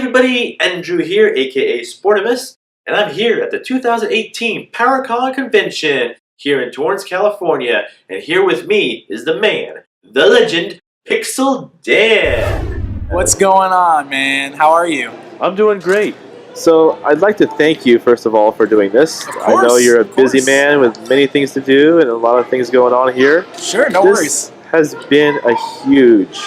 everybody, Andrew here, aka Sportimus, and I'm here at the 2018 PowerCon convention here in Torrance, California, and here with me is the man, the legend, Pixel Dan. What's going on, man? How are you? I'm doing great. So I'd like to thank you, first of all, for doing this. Of course, I know you're a busy man with many things to do and a lot of things going on here. Sure, no worries. This has been a huge,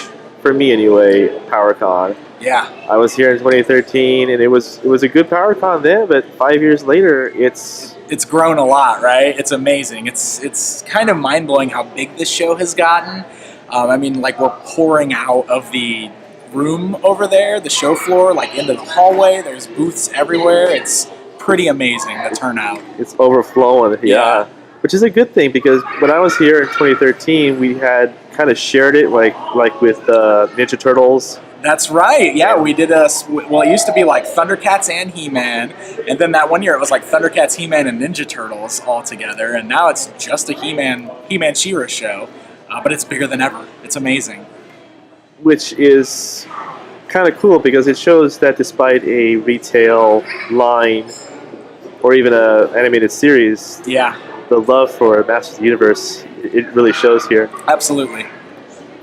for me anyway, PowerCon. Yeah. I was here in 2013, and it was a good PowerCon then, but 5 years later, it's grown a lot, right? It's amazing. It's kind of mind-blowing how big this show has gotten. I mean, like, we're pouring out of the room over there, the show floor, like into the hallway. There's booths everywhere. It's pretty amazing, the turnout. It's overflowing, yeah. Which is a good thing, because when I was here in 2013, we had kind of shared it, like with Ninja Turtles. That's right. Yeah, we did well, it used to be like Thundercats and He-Man, and then that one year it was like Thundercats, He-Man, and Ninja Turtles all together, and now it's just a He-Man She-Ra show, but it's bigger than ever. It's amazing. Which is kind of cool, because it shows that despite a retail line or even an animated series, the love for Masters of the Universe, it really shows here. Absolutely.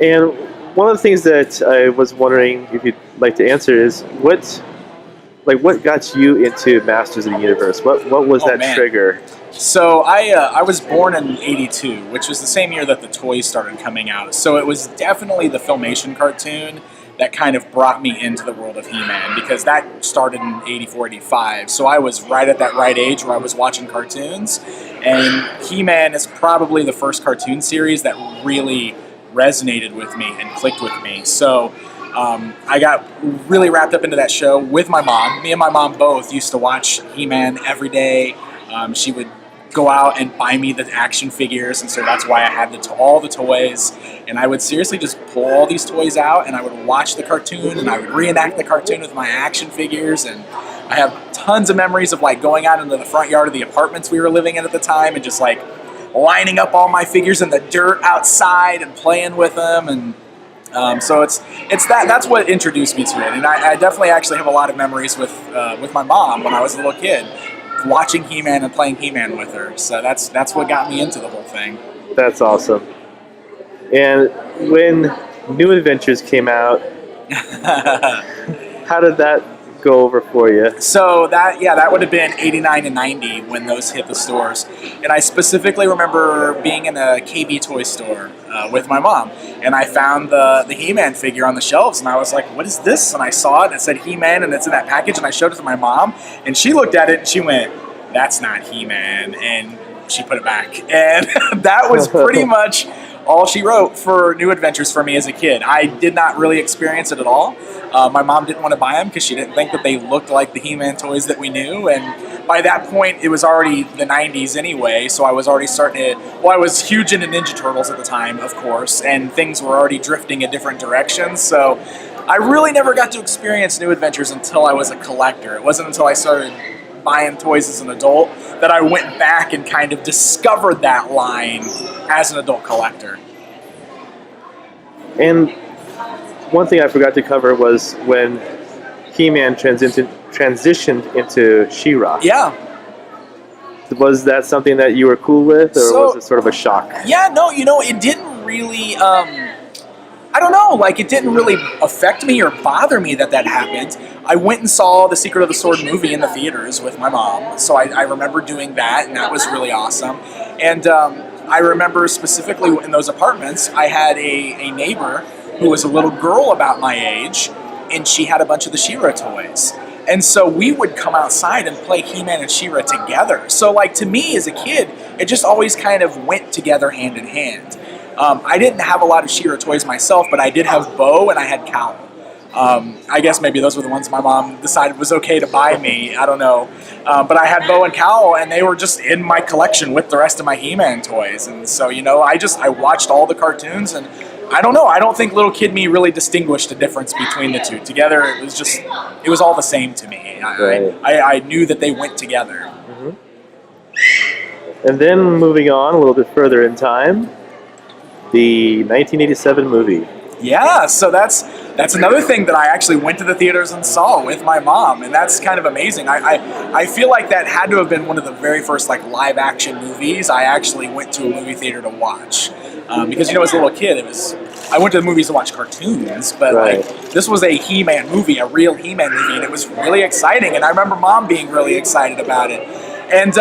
And one of the things that I was wondering if you'd like to answer is what got you into Masters of the Universe? What was that trigger? So I was born in '82, which was the same year that the toys started coming out. So it was definitely the Filmation cartoon that kind of brought me into the world of He-Man, because that started in '84, '85. So I was right at that right age where I was watching cartoons, and He-Man is probably the first cartoon series that really resonated with me and clicked with me. So I got really wrapped up into that show with my mom. Me and my mom both used to watch He-Man every day. She would go out and buy me the action figures, and so that's why I had all the toys. And I would seriously just pull all these toys out, and I would watch the cartoon, and I would reenact the cartoon with my action figures. And I have tons of memories of like going out into the front yard of the apartments we were living in at the time, and just like lining up all my figures in the dirt outside and playing with them. And so it's that's what introduced me to it. And I definitely actually have a lot of memories with my mom when I was a little kid, watching He-Man and playing He-Man with her. So that's what got me into the whole thing. That's awesome. And when New Adventures came out, how did that go over for you? So that would have been '89 and '90 when those hit the stores. And I specifically remember being in a KB toy store with my mom, and I found the He-Man figure on the shelves, and I was like, what is this? And I saw it, and it said He-Man, and it's in that package, and I showed it to my mom, and she looked at it, and she went, that's not He-Man, and she put it back. And that was pretty much all she wrote for New Adventures for me as a kid. I did not really experience it at all. My mom didn't want to buy them because she didn't think that they looked like the He-Man toys that we knew. And by that point, it was already the 90s anyway, so I was already I was huge into Ninja Turtles at the time, of course, and things were already drifting in different directions. So I really never got to experience New Adventures until I was a collector. It wasn't until I started buying toys as an adult that I went back and kind of discovered that line as an adult collector. And one thing I forgot to cover was when He-Man transitioned into She-Ra. Yeah. Was that something that you were cool with, or was it sort of a shock? Yeah, no, it didn't really, I don't know, like, it didn't really affect me or bother me that happened. I went and saw the Secret of the Sword movie in the theaters with my mom, so I remember doing that, and that was really awesome. And I remember specifically in those apartments, I had a neighbor who was a little girl about my age, and she had a bunch of the She-Ra toys. And so we would come outside and play He-Man and She-Ra together. So, like, to me as a kid, it just always kind of went together hand in hand. I didn't have a lot of She-Ra toys myself, but I did have Bo and I had Cowl. I guess maybe those were the ones my mom decided was okay to buy me. I don't know. But I had Bo and Cowl, and they were just in my collection with the rest of my He-Man toys. And so, I watched all the cartoons, and I don't know. I don't think little kid me really distinguished the difference between the two. Together, it was all the same to me. I knew that they went together. Mm-hmm. And then moving on a little bit further in time, the 1987 movie. Yeah, so that's That's another thing that I actually went to the theaters and saw with my mom, and that's kind of amazing. I feel like that had to have been one of the very first like live action movies I actually went to a movie theater to watch. Because as a little kid, I went to the movies to watch cartoons, but like this was a He-Man movie, a real He-Man movie, and it was really exciting. And I remember Mom being really excited about it. And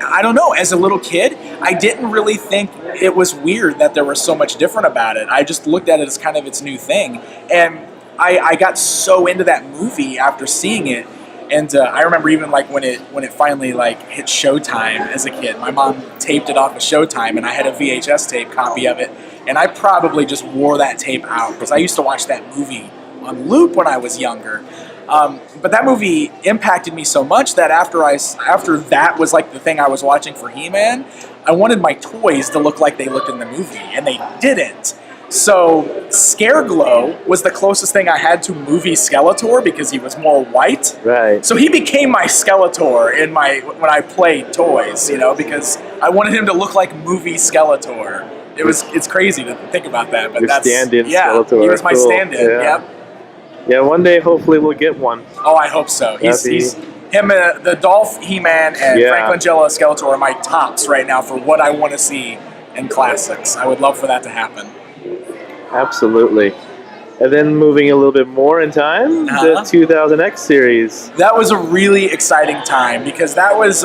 I don't know, as a little kid, I didn't really think it was weird that there was so much different about it. I just looked at it as kind of its new thing. And I got so into that movie after seeing it. And I remember even like when it finally like hit Showtime as a kid, my mom taped it off of Showtime, and I had a VHS tape copy of it. And I probably just wore that tape out because I used to watch that movie on loop when I was younger. But that movie impacted me so much that after that was like the thing I was watching for He-Man, I wanted my toys to look like they looked in the movie, and they didn't. So Scareglow was the closest thing I had to movie Skeletor because he was more white. Right. So he became my Skeletor when I played toys, because I wanted him to look like movie Skeletor. It's crazy to think about that, but that's stand-in Skeletor. He was my stand-in. Yeah. Yep. Yeah, one day hopefully we'll get one. Oh, I hope so. He's him, the Dolph, He-Man, and Frank Langella Skeletor are my tops right now for what I want to see in classics. I would love for that to happen. Absolutely. And then moving a little bit more in time, the 2000X series. That was a really exciting time because that was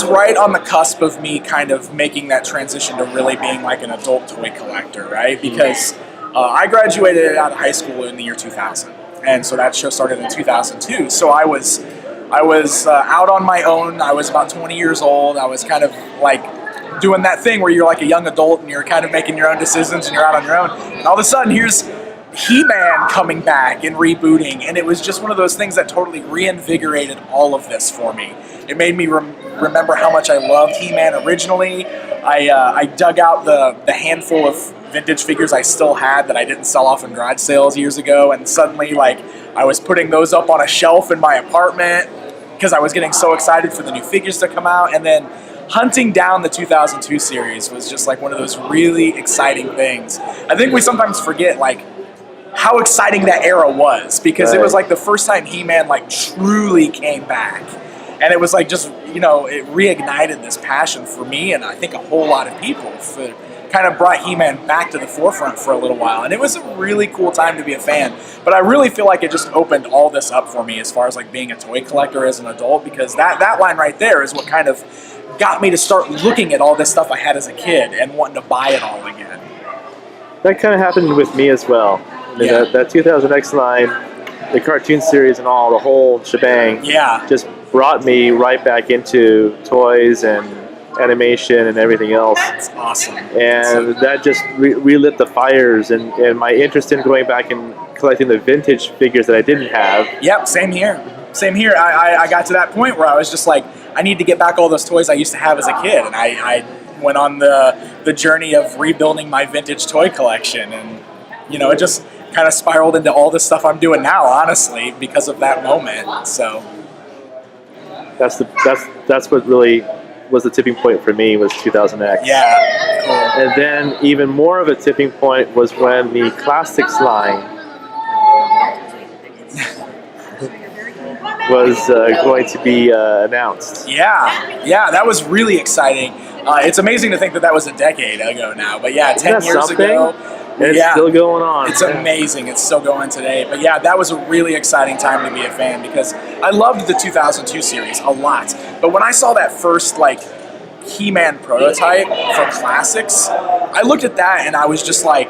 right on the cusp of me kind of making that transition to really being like an adult toy collector, right? Because I graduated out of high school in the year 2000, and so that show started in 2002. So I was out on my own. I was about 20 years old. I was kind of like doing that thing where you're like a young adult and you're kind of making your own decisions and you're out on your own. And all of a sudden, here's He-Man coming back and rebooting, and it was just one of those things that totally reinvigorated all of this for me. It made me remember how much I loved He-Man originally. I dug out the handful of vintage figures I still had that I didn't sell off in garage sales years ago, and suddenly like I was putting those up on a shelf in my apartment because I was getting so excited for the new figures to come out. And then hunting down the 2002 series was just like one of those really exciting things. I think we sometimes forget like how exciting that era was because it was like the first time He-Man like truly came back. And it was like just, it reignited this passion for me and I think a whole lot of people. Kind of brought He-Man back to the forefront for a little while. And it was a really cool time to be a fan. But I really feel like it just opened all this up for me as far as like being a toy collector as an adult, because that line right there is what kind of got me to start looking at all this stuff I had as a kid and wanting to buy it all again. That kind of happened with me as well. That 2000X line, the cartoon series and all, the whole shebang, just brought me right back into toys and animation and everything else. That's awesome. And that just relit the fires and my interest in going back and collecting the vintage figures that I didn't have. Yep, same here. Same here. I got to that point where I was just like, I need to get back all those toys I used to have as a kid. And I went on the journey of rebuilding my vintage toy collection. And, it just kind of spiraled into all this stuff I'm doing now, honestly, because of that moment. So that's what really was the tipping point for me, was 2000X. Yeah, cool. And then even more of a tipping point was when the Classics line was going to be announced. Yeah, that was really exciting. It's amazing to think that was a decade ago now, but 10 years ago. It's still going on. It's amazing. It's still going today. But that was a really exciting time to be a fan because I loved the 2002 series a lot. But when I saw that first He-Man prototype for Classics, I looked at that and I was just like,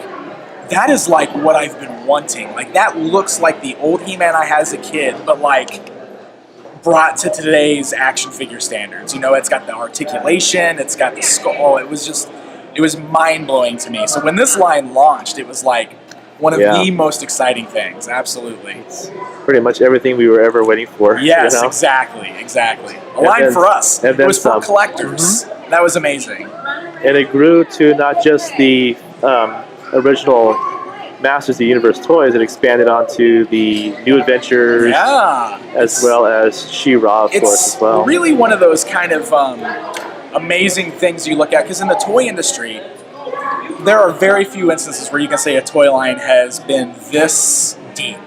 that is like what I've been wanting. Like that looks like the old He-Man I had as a kid, but brought to today's action figure standards. It's got the articulation, it's got the skull. It was mind-blowing to me. So when this line launched, it was like one of the most exciting things. Absolutely. It's pretty much everything we were ever waiting for. Yes, exactly. A line for us. It was for collectors. Mm-hmm. That was amazing. And it grew to not just the original Masters of the Universe toys, it expanded onto the New Adventures, as well as She-Ra, of course, as well. It's really one of those kind of amazing things you look at, because in the toy industry, there are very few instances where you can say a toy line has been this deep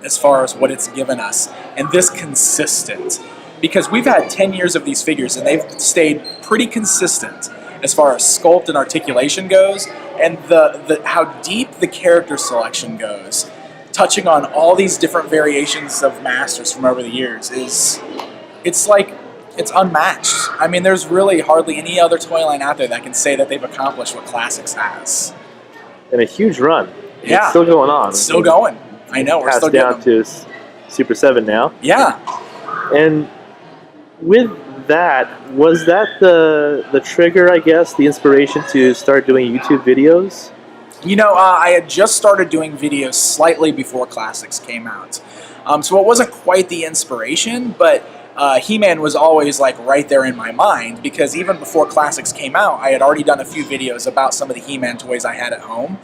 as far as what it's given us, and this consistent. Because we've had 10 years of these figures, and they've stayed pretty consistent as far as sculpt and articulation goes, and how deep the character selection goes, touching on all these different variations of masters from over the years, it's unmatched. I mean, there's really hardly any other toy line out there that can say that they've accomplished what Classics has. And a huge run. Yeah. It's still going on. It's still going. I know, we're still down to Super 7 now. Yeah. And with that, was that the trigger, I guess, the inspiration to start doing YouTube videos? You know, I had just started doing videos slightly before Classics came out. So it wasn't quite the inspiration, but He-Man was always like right there in my mind, because even before Classics came out, I had already done a few videos about some of the He-Man toys I had at home,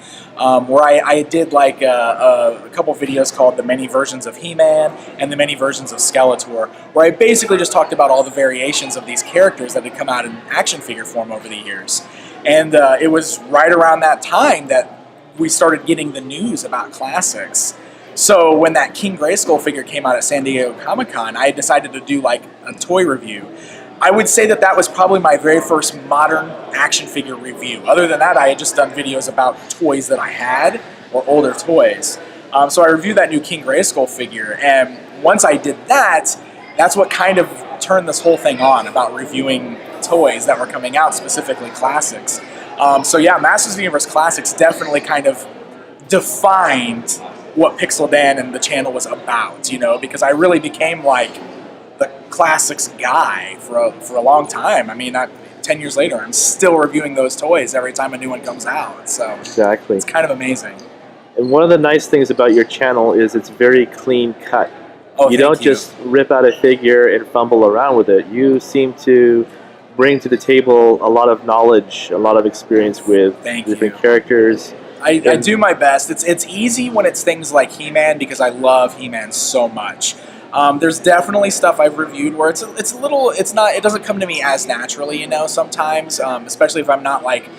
where I did like a couple videos called The Many Versions of He-Man and The Many Versions of Skeletor, where I basically just talked about all the variations of these characters that had come out in action figure form over the years. And it was right around that time that we started getting the news about Classics. So when that King Grayskull figure came out at San Diego Comic-Con, I decided to do like a toy review. I would say that was probably my very first modern action figure review. Other than that, I had just done videos about toys that I had, or older toys. So I reviewed that new King Grayskull figure, and once I did that, that's what kind of turned this whole thing on, about reviewing toys that were coming out, specifically Classics. So yeah, Masters of the Universe Classics definitely kind of defined what Pixel Dan and the channel was about, you know, because I really became like the Classics guy for a long time. I mean, 10 years later, I'm still reviewing those toys every time a new one comes out. So exactly, it's kind of amazing. And one of the nice things about your channel is it's very clean cut. Oh, you don't just rip out a figure and fumble around with it. You seem to bring to the table a lot of knowledge, a lot of experience with different characters. I do my best. It's easy when it's things like He-Man, because I love He-Man so much. There's definitely stuff I've reviewed where it doesn't come to me as naturally, you know, sometimes, especially if I'm not like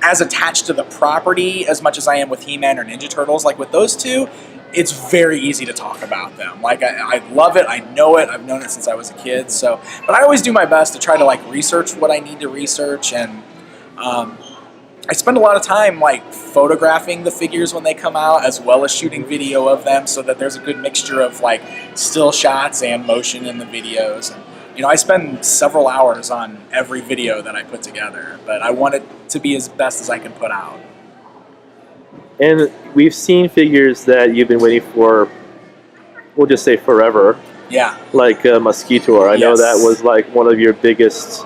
as attached to the property as much as I am with He-Man or Ninja Turtles. Like with those two, it's very easy to talk about them. Like I love it, I know it, I've known it since I was a kid. So, but I always do my best to try to like research what I need to research, and I spend a lot of time like photographing the figures when they come out, as well as shooting video of them, so that there's a good mixture of like still shots and motion in the videos. And, you know, I spend several hours on every video that I put together, but I want it to be as best as I can put out. And we've seen figures that you've been waiting for, we'll just say forever. Yeah. Like Mosquitor. I know that was like one of your biggest,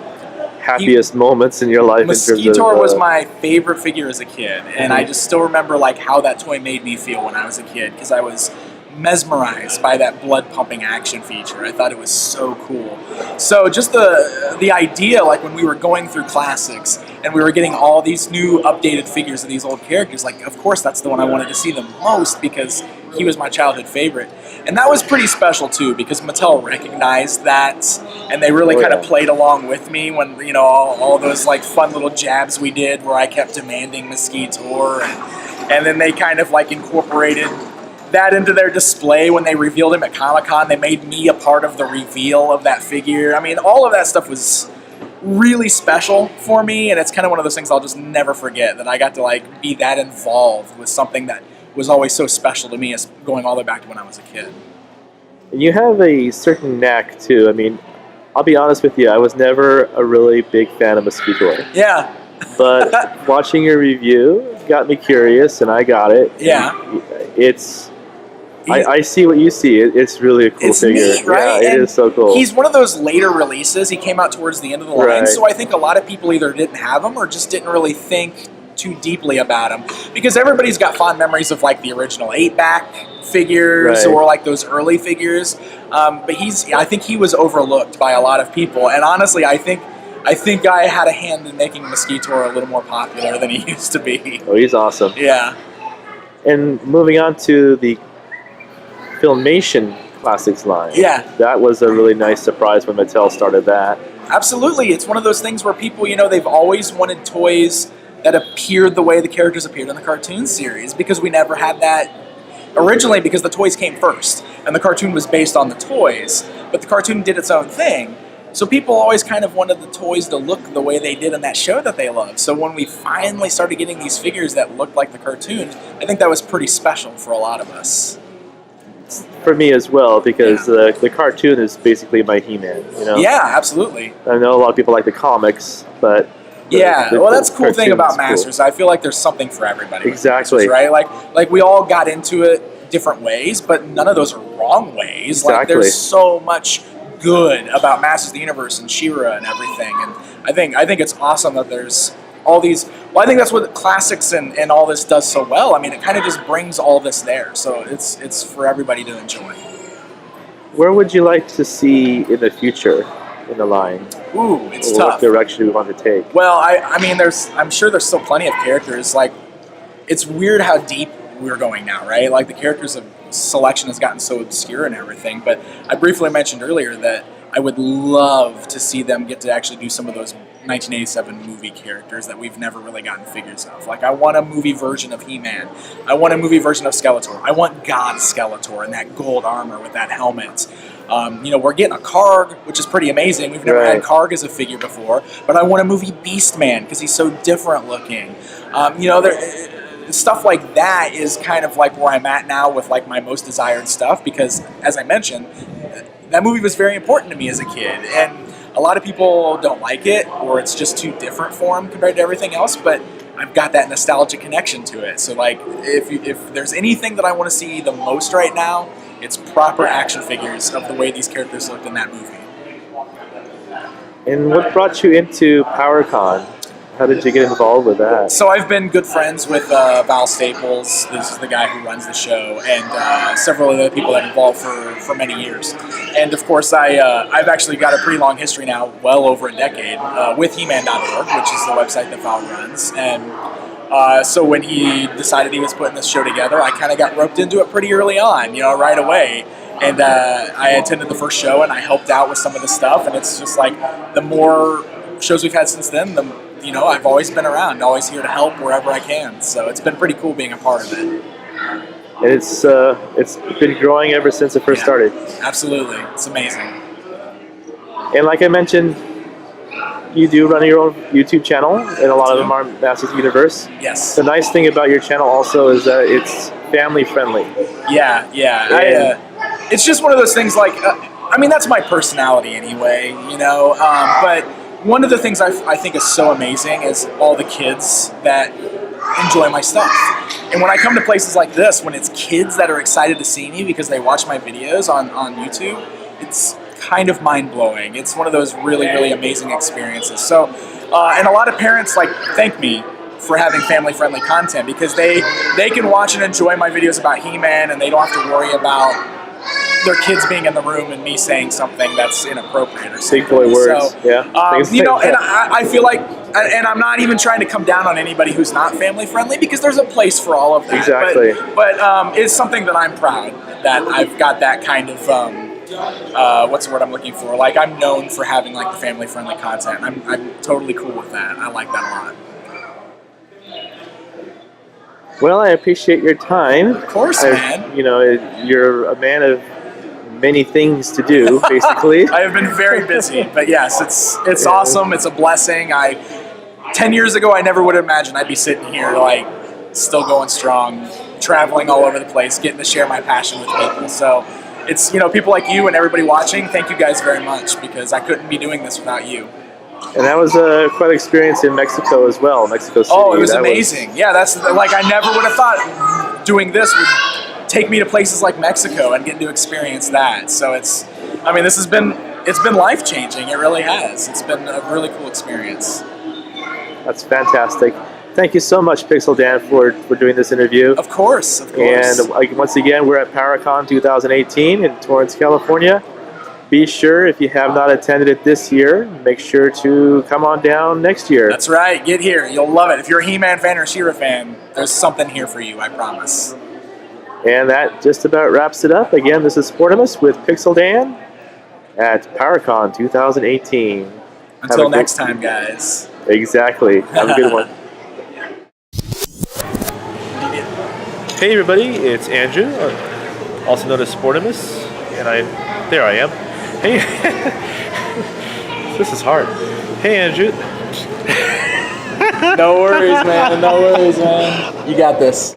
happiest moments in your life. Mosquitor was my favorite figure as a kid, and I just still remember like how that toy made me feel when I was a kid, because I was mesmerized by that blood pumping action feature. I thought it was so cool. So just the idea, like when we were going through Classics and we were getting all these new updated figures of these old characters, like of course that's the one I wanted to see the most, because he was my childhood favorite. And that was pretty special too, because Mattel recognized that, and they really kind of played along with me when, you know, all those like fun little jabs we did where I kept demanding Mosquitor, and then they kind of like incorporated that into their display when they revealed him at Comic-Con. They made me a part of the reveal of that figure. I mean, all of that stuff was really special for me, and it's kind of one of those things I'll just never forget, that I got to like be that involved with something that was always so special to me, as going all the way back to when I was a kid. And you have a certain knack too. I mean, I'll be honest with you, I was never a really big fan of Mosquitor. Yeah. But watching your review got me curious, and I got it. Yeah. I see what you see. It's really a cool figure. It's neat, right? Yeah, it is so cool. He's one of those later releases. He came out towards the end of the line, so I think a lot of people either didn't have him or just didn't really think too deeply about him, because everybody's got fond memories of like the original 8-back figures or like those early figures. But I think he was overlooked by a lot of people, and honestly, I think I had a hand in making Mosquitor a little more popular than he used to be. Oh, he's awesome. Yeah. And moving on to the Filmation Classics line. Yeah. That was a really nice surprise when Mattel started that. Absolutely. It's one of those things where people, you know, they've always wanted toys that appeared the way the characters appeared in the cartoon series, because we never had that originally, because the toys came first and the cartoon was based on the toys, but the cartoon did its own thing. So people always kind of wanted the toys to look the way they did in that show that they loved. So when we finally started getting these figures that looked like the cartoon, I think that was pretty special for a lot of us. For me as well, because the cartoon is basically my He-Man, you know? Yeah, absolutely. I know a lot of people like the comics, but... Well, that's the cool thing about Masters. Cool. I feel like there's something for everybody. Exactly. Masters, right? Like we all got into it different ways, but none of those are wrong ways. Exactly. Like there's so much good about Masters of the Universe and She-Ra and everything, and I think it's awesome that there's all these. Well, I think that's what classics and all this does so well. I mean, it kind of just brings all this there, so it's for everybody to enjoy. Where would you like to see in the future in the line? Ooh, it's tough. What direction we want to take? Well, I mean, I'm sure there's still plenty of characters. Like, it's weird how deep we're going now, right? Like, the characters of selection has gotten so obscure and everything, but I briefly mentioned earlier that I would love to see them get to actually do some of those 1987 movie characters that we've never really gotten figures of. Like, I want a movie version of He-Man. I want a movie version of Skeletor. I want God Skeletor in that gold armor with that helmet. You know, we're getting a Karg, which is pretty amazing. We've never had Karg as a figure before, but I want a movie Beast Man because he's so different looking. You know, stuff like that is kind of like where I'm at now with like my most desired stuff, because as I mentioned, that movie was very important to me as a kid, and a lot of people don't like it, or it's just too different for them compared to everything else, but I've got that nostalgic connection to it. So like, if there's anything that I want to see the most right now, it's proper action figures of the way these characters looked in that movie. And what brought you into PowerCon? How did you get involved with that? So I've been good friends with Val Staples. This is the guy who runs the show, and several other people that are involved for many years. And of course, I've actually got a pretty long history now, well over a decade, with He-Man.org, which is the website that Val runs. And so when he decided he was putting this show together, I kind of got roped into it pretty early on, you know, right away. And I attended the first show, and I helped out with some of the stuff. And it's just like, the more shows we've had since then, you know, I've always been around, always here to help wherever I can. So it's been pretty cool being a part of it. And it's been growing ever since it first started. Absolutely. It's amazing. And like I mentioned, you do run your own YouTube channel, and a lot of them are Masters of the Universe. Yes. The nice thing about your channel also is that it's family friendly. Yeah. It's just one of those things like, I mean, that's my personality anyway, you know, but one of the things I think is so amazing is all the kids that enjoy my stuff. And when I come to places like this, when it's kids that are excited to see me because they watch my videos on YouTube, it's kind of mind-blowing. It's one of those really, really amazing experiences. So, and a lot of parents like thank me for having family-friendly content, because they can watch and enjoy my videos about He-Man, and they don't have to worry about their kids being in the room and me saying something that's inappropriate or something. Big boy words, so, yeah. You know, and I feel like, and I'm not even trying to come down on anybody who's not family friendly, because there's a place for all of that. Exactly. But it's something that I'm proud that I've got that kind of, what's the word I'm looking for? Like, I'm known for having like the family friendly content. I'm totally cool with that. I like that a lot. Well, I appreciate your time. Of course, man. You know, you're a man of many things to do, basically. I have been very busy, but yes, it's awesome. It's a blessing. 10 years ago, I never would have imagined I'd be sitting here, like, still going strong, traveling all over the place, getting to share my passion with people. So it's, you know, people like you and everybody watching, thank you guys very much, because I couldn't be doing this without you. And that was quite an experience in Mexico as well, Mexico City. Oh, it was amazing. Yeah, that's, like, I never would have thought doing this would take me to places like Mexico and get to experience that. So it's been life-changing. It really has. It's been a really cool experience. That's fantastic. Thank you so much, Pixel Dan, for doing this interview. Of course. And once again, we're at PowerCon 2018 in Torrance, California. Be sure, if you have not attended it this year, make sure to come on down next year. That's right. Get here. You'll love it. If you're a He-Man fan or a She-Ra fan, there's something here for you, I promise. And that just about wraps it up. Again, this is Sportimus with Pixel Dan at PowerCon 2018. Until next time, guys. Exactly. Have a good one. Hey everybody, it's Andrew, also known as Sportimus, and there I am. Hey, this is hard. Hey Andrew. No worries, man. No worries, man. You got this.